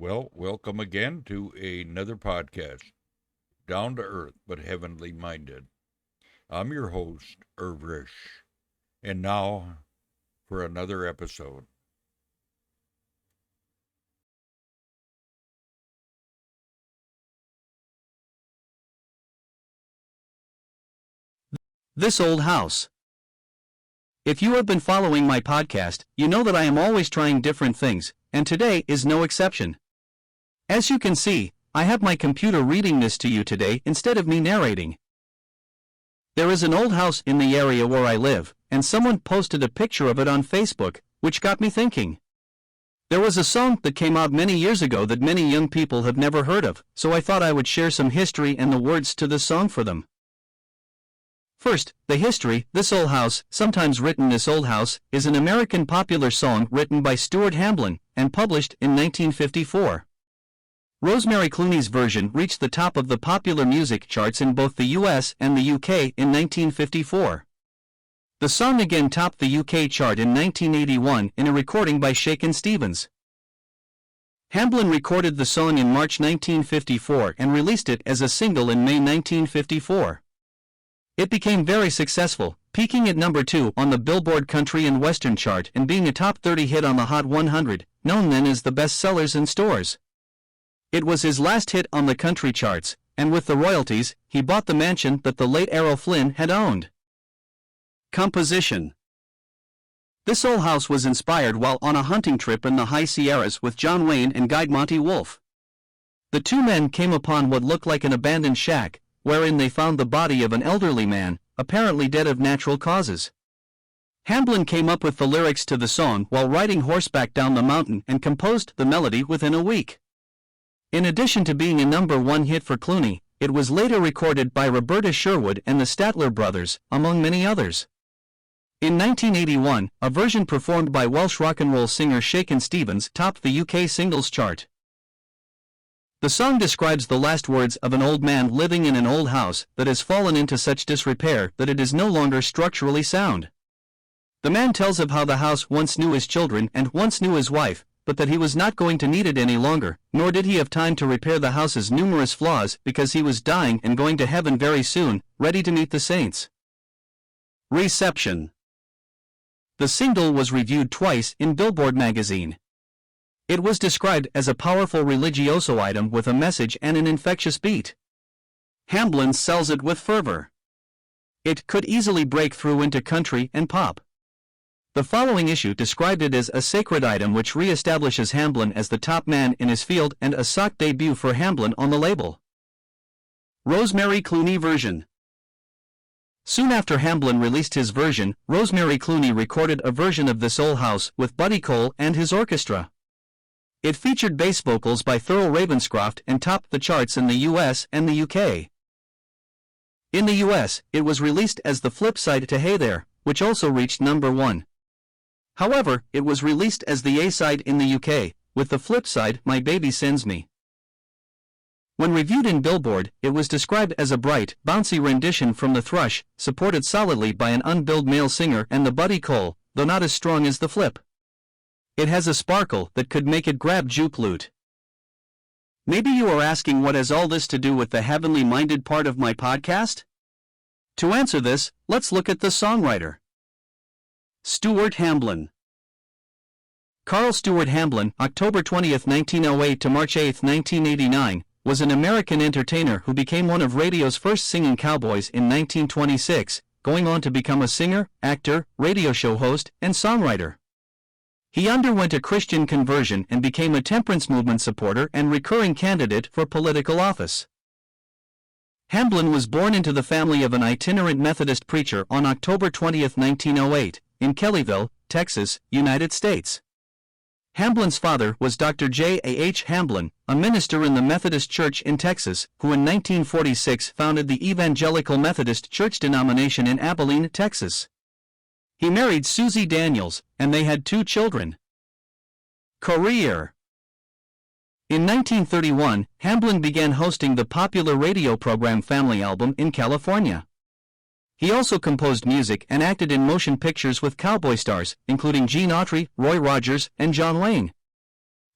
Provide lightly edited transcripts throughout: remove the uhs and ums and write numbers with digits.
Well, welcome again to another podcast, Down to Earth but Heavenly Minded. I'm your host, Irvish, and now for another episode. This Old House. If you have been following my podcast, you know that I am always trying different things, and today is no exception. As you can see, I have my computer reading this to you today instead of me narrating. There is an old house in the area where I live, and someone posted a picture of it on Facebook, which got me thinking. There was a song that came out many years ago that many young people have never heard of, so I thought I would share some history and the words to the song for them. First, the history. This Old House, sometimes written This Old House, is an American popular song written by Stuart Hamblen and published in 1954. Rosemary Clooney's version reached the top of the popular music charts in both the US and the UK in 1954. The song again topped the UK chart in 1981 in a recording by Shakin' Stevens. Hamblen recorded the song in March 1954 and released it as a single in May 1954. It became very successful, peaking at number 2 on the Billboard Country and Western chart and being a top 30 hit on the Hot 100, known then as the best sellers in stores. It was his last hit on the country charts, and with the royalties, he bought the mansion that the late Errol Flynn had owned. Composition. This Old House was inspired while on a hunting trip in the high Sierras with John Wayne and guide Monty Wolf. The two men came upon what looked like an abandoned shack, wherein they found the body of an elderly man, apparently dead of natural causes. Hamblen came up with the lyrics to the song while riding horseback down the mountain and composed the melody within a week. In addition to being a number 1 hit for Clooney, it was later recorded by Roberta Sherwood and the Statler brothers, among many others. In 1981, a version performed by Welsh rock and roll singer Shakin' Stevens topped the UK singles chart. The song describes the last words of an old man living in an old house that has fallen into such disrepair that it is no longer structurally sound. The man tells of how the house once knew his children and once knew his wife, but that he was not going to need it any longer, nor did he have time to repair the house's numerous flaws because he was dying and going to heaven very soon, ready to meet the saints. Reception. The single was reviewed twice in Billboard magazine. It was described as a powerful religioso item with a message and an infectious beat. Hamblen sells it with fervor. It could easily break through into country and pop. The following issue described it as a sacred item which re-establishes Hamblen as the top man in his field and a sock debut for Hamblen on the label. Rosemary Clooney version. Soon after Hamblen released his version, Rosemary Clooney recorded a version of This Old House with Buddy Cole and his orchestra. It featured bass vocals by Thurl Ravenscroft and topped the charts in the US and the UK. In the US, it was released as the flip side to Hey There, which also reached number 1. However, it was released as the A-side in the UK, with the flip side My Baby Sends Me. When reviewed in Billboard, it was described as a bright, bouncy rendition from The Thrush, supported solidly by an unbilled male singer and the Buddy Cole, though not as strong as the flip. It has a sparkle that could make it grab juke loot. Maybe you are asking what has all this to do with the heavenly-minded part of my podcast? To answer this, let's look at the songwriter. Stuart Hamblen. Carl Stuart Hamblen, October 20, 1908 to March 8, 1989, was an American entertainer who became one of radio's first singing cowboys in 1926, going on to become a singer, actor, radio show host, and songwriter. He underwent a Christian conversion and became a temperance movement supporter and recurring candidate for political office. Hamblen was born into the family of an itinerant Methodist preacher on October 20, 1908, in Kellyville, Texas, United States. Hamblen's father was Dr. J. A. H. Hamblen, a minister in the Methodist Church in Texas, who in 1946 founded the Evangelical Methodist Church denomination in Abilene, Texas. He married Susie Daniels, and they had 2 children. Career. In 1931, Hamblen began hosting the popular radio program Family Album in California. He also composed music and acted in motion pictures with cowboy stars, including Gene Autry, Roy Rogers, and John Wayne.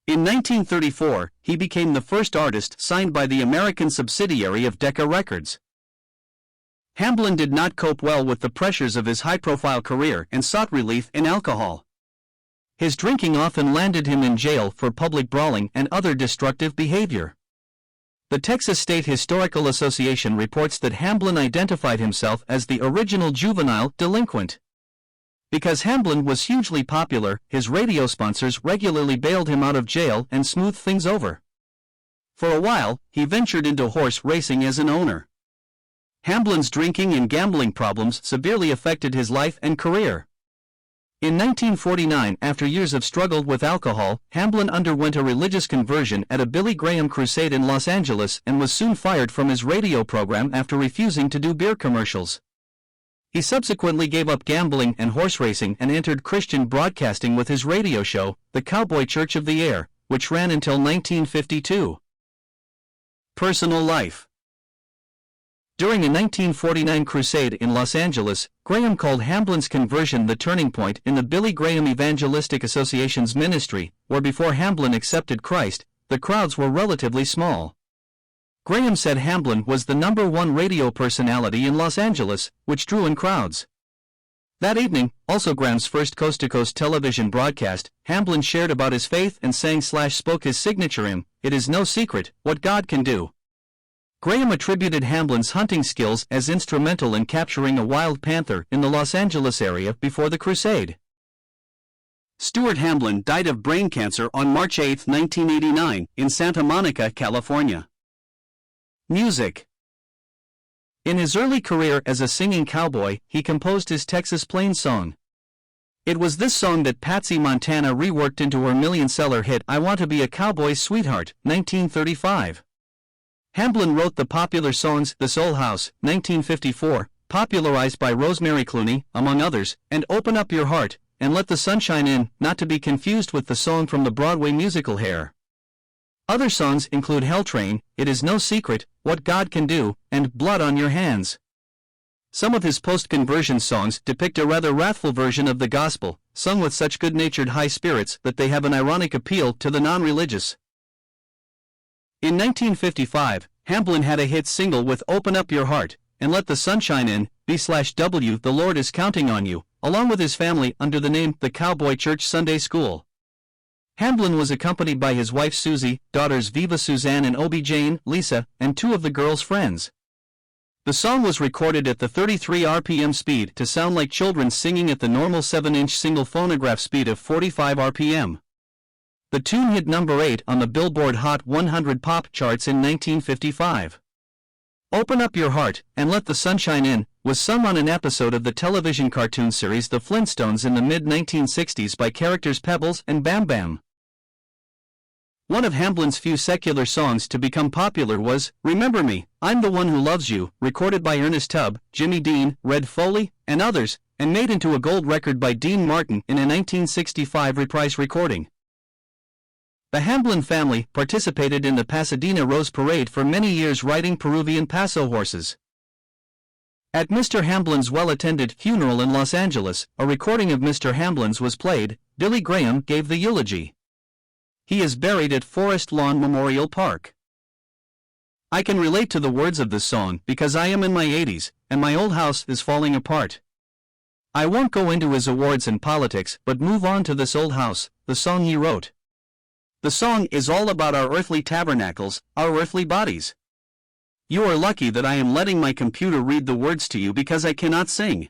In 1934, he became the first artist signed by the American subsidiary of Decca Records. Hamblin did not cope well with the pressures of his high-profile career and sought relief in alcohol. His drinking often landed him in jail for public brawling and other destructive behavior. The Texas State Historical Association reports that Hamblin identified himself as the original juvenile delinquent. Because Hamblin was hugely popular, his radio sponsors regularly bailed him out of jail and smoothed things over. For a while, he ventured into horse racing as an owner. Hamblin's drinking and gambling problems severely affected his life and career. In 1949, after years of struggle with alcohol, Hamblin underwent a religious conversion at a Billy Graham crusade in Los Angeles and was soon fired from his radio program after refusing to do beer commercials. He subsequently gave up gambling and horse racing and entered Christian broadcasting with his radio show, The Cowboy Church of the Air, which ran until 1952. Personal life. During a 1949 crusade in Los Angeles, Graham called Hamblin's conversion the turning point in the Billy Graham Evangelistic Association's ministry, where before Hamblin accepted Christ, the crowds were relatively small. Graham said Hamblin was the #1 radio personality in Los Angeles, which drew in crowds. That evening, also Graham's first coast-to-coast television broadcast, Hamblin shared about his faith and sang/spoke his signature hymn, "It Is No Secret What God Can Do." Graham attributed Hamblin's hunting skills as instrumental in capturing a wild panther in the Los Angeles area before the crusade. Stuart Hamblin died of brain cancer on March 8, 1989, in Santa Monica, California. Music. In his early career as a singing cowboy, he composed his Texas Plains song. It was this song that Patsy Montana reworked into her million-seller hit I Want to Be a Cowboy's Sweetheart, 1935. Hamblin wrote the popular songs This Old House, 1954, popularized by Rosemary Clooney, among others, and Open Up Your Heart, and Let the Sunshine In, not to be confused with the song from the Broadway musical Hair. Other songs include Hell Train, It Is No Secret What God Can Do, and Blood on Your Hands. Some of his post-conversion songs depict a rather wrathful version of the gospel, sung with such good-natured high spirits that they have an ironic appeal to the non-religious. In 1955, Hamblin had a hit single with Open Up Your Heart, and Let the Sunshine In, B/W The Lord Is Counting on You, along with his family under the name The Cowboy Church Sunday School. Hamblin was accompanied by his wife Susie, daughters Viva Suzanne and Obie Jane, Lisa, and 2 of the girls' friends. The song was recorded at the 33 RPM speed to sound like children singing at the normal 7-inch single phonograph speed of 45 RPM. The tune hit number 8 on the Billboard Hot 100 pop charts in 1955. Open Up Your Heart, and Let the Sunshine In, was sung on an episode of the television cartoon series The Flintstones in the mid-1960s by characters Pebbles and Bam Bam. One of Hamblin's few secular songs to become popular was Remember Me, I'm the One Who Loves You, recorded by Ernest Tubb, Jimmy Dean, Red Foley, and others, and made into a gold record by Dean Martin in a 1965 reprise recording. The Hamblin family participated in the Pasadena Rose Parade for many years riding Peruvian Paso horses. At Mr. Hamblin's well-attended funeral in Los Angeles, a recording of Mr. Hamblin's was played. Billy Graham gave the eulogy. He is buried at Forest Lawn Memorial Park. I can relate to the words of this song because I am in my 80s, and my old house is falling apart. I won't go into his awards and politics but move on to This Old House, the song he wrote. The song is all about our earthly tabernacles, our earthly bodies. You are lucky that I am letting my computer read the words to you because I cannot sing.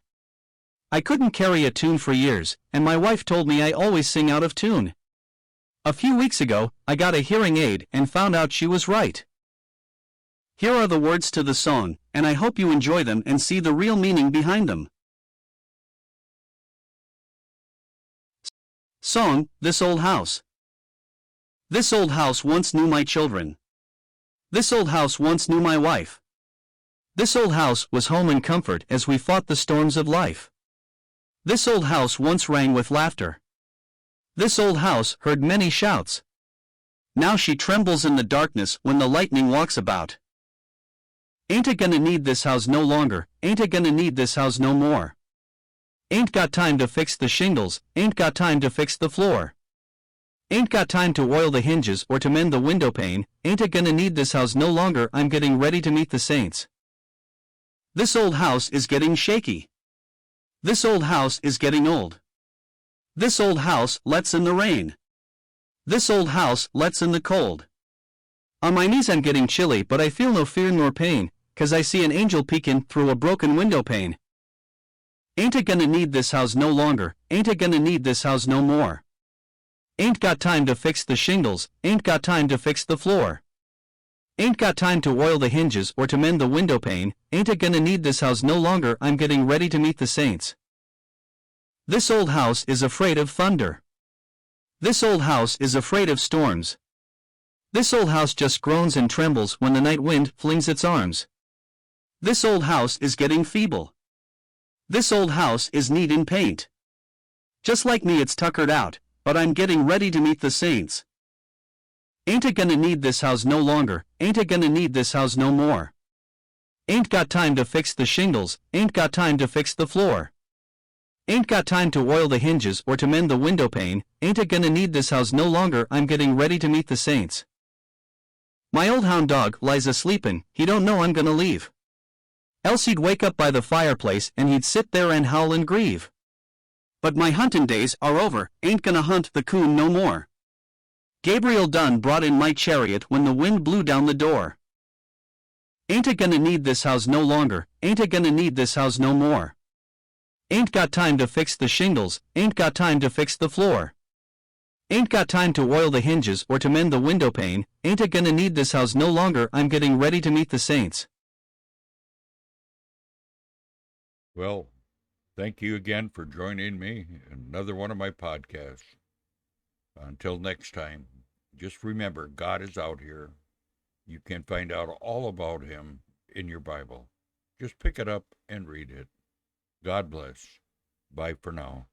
I couldn't carry a tune for years, and my wife told me I always sing out of tune. A few weeks ago, I got a hearing aid and found out she was right. Here are the words to the song, and I hope you enjoy them and see the real meaning behind them. Song, This Old House. This old house once knew my children. This old house once knew my wife. This old house was home and comfort as we fought the storms of life. This old house once rang with laughter. This old house heard many shouts. Now she trembles in the darkness when the lightning walks about. Ain't a gonna need this house no longer, ain't a gonna need this house no more. Ain't got time to fix the shingles, ain't got time to fix the floor. Ain't got time to oil the hinges or to mend the window pane, ain't a gonna need this house no longer, I'm getting ready to meet the saints. This old house is getting shaky. This old house is getting old. This old house lets in the rain. This old house lets in the cold. On my knees I'm getting chilly, but I feel no fear nor pain, 'cause I see an angel peeking through a broken window pane. Ain't a gonna need this house no longer, ain't a gonna need this house no more. Ain't got time to fix the shingles, ain't got time to fix the floor. Ain't got time to oil the hinges or to mend the window pane, ain't a gonna need this house no longer, I'm getting ready to meet the saints. This old house is afraid of thunder. This old house is afraid of storms. This old house just groans and trembles when the night wind flings its arms. This old house is getting feeble. This old house is needing paint. Just like me it's tuckered out, but I'm getting ready to meet the saints. Ain't a gonna need this house no longer, ain't a gonna need this house no more. Ain't got time to fix the shingles, ain't got time to fix the floor. Ain't got time to oil the hinges or to mend the window pane, ain't a gonna need this house no longer, I'm getting ready to meet the saints. My old hound dog lies a-sleepin', he don't know I'm gonna leave. Else he'd wake up by the fireplace and he'd sit there and howl and grieve. But my huntin' days are over, ain't gonna hunt the coon no more. Gabriel Dunn brought in my chariot when the wind blew down the door. Ain't a gonna need this house no longer, ain't a gonna need this house no more. Ain't got time to fix the shingles, ain't got time to fix the floor. Ain't got time to oil the hinges or to mend the window pane, ain't a gonna need this house no longer, I'm getting ready to meet the saints. Well, thank you again for joining me in another one of my podcasts. Until next time, just remember, God is out here. You can find out all about him in your Bible. Just pick it up and read it. God bless. Bye for now.